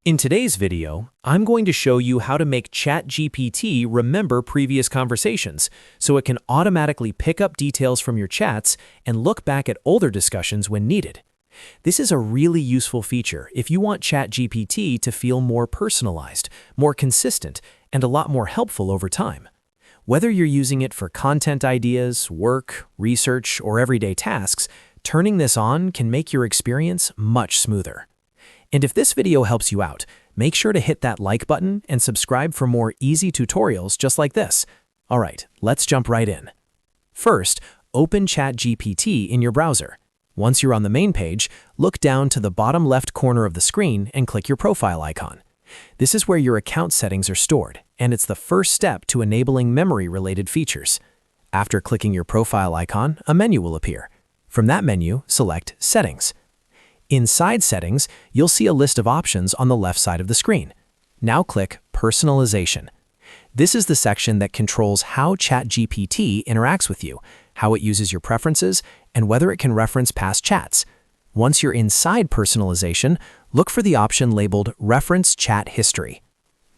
In today's video, I'm going to show you how to make ChatGPT remember previous conversations so it can automatically pick up details from your chats and look back at older discussions when needed. This is a really useful feature if you want ChatGPT to feel more personalized, more consistent, and a lot more helpful over time. Whether you're using it for content ideas, work, research, or everyday tasks, turning this on can make your experience much smoother. And if this video helps you out, make sure to hit that like button and subscribe for more easy tutorials just like this. All right, let's jump right in. First, open ChatGPT in your browser. Once you're on the main page, look down to the bottom left corner of the screen and click your profile icon. This is where your account settings are stored, and it's the first step to enabling memory-related features. After clicking your profile icon, a menu will appear. From that menu, select Settings. Inside Settings, you'll see a list of options on the left side of the screen. Now click Personalization. This is the section that controls how ChatGPT interacts with you, how it uses your preferences, and whether it can reference past chats. Once you're inside Personalization, look for the option labeled Reference Chat History.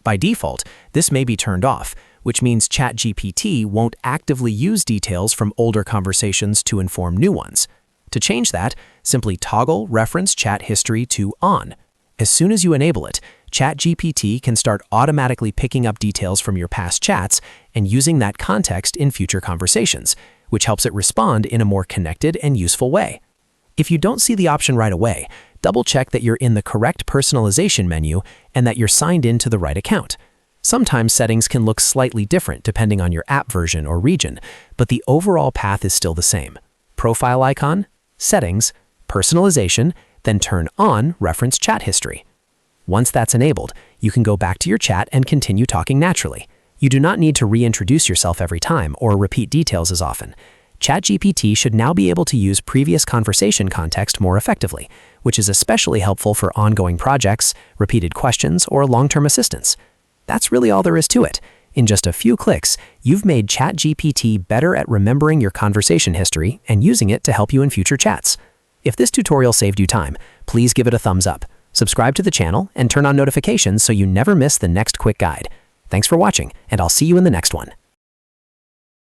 By default, this may be turned off, which means ChatGPT won't actively use details from older conversations to inform new ones. To change that, simply toggle Reference Chat History to On. As soon as you enable it, ChatGPT can start automatically picking up details from your past chats and using that context in future conversations, which helps it respond in a more connected and useful way. If you don't see the option right away, double-check that you're in the correct personalization menu and that you're signed in to the right account. Sometimes settings can look slightly different depending on your app version or region, but the overall path is still the same. Profile icon, Settings, Personalization, then turn on Reference Chat History. Once that's enabled, you can go back to your chat and continue talking naturally. You do not need to reintroduce yourself every time or repeat details as often. ChatGPT should now be able to use previous conversation context more effectively, which is especially helpful for ongoing projects, repeated questions, or long-term assistance. That's really all there is to it. In just a few clicks, you've made ChatGPT better at remembering your conversation history and using it to help you in future chats. If this tutorial saved you time, please give it a thumbs up, subscribe to the channel, and turn on notifications so you never miss the next quick guide. Thanks for watching, and I'll see you in the next one.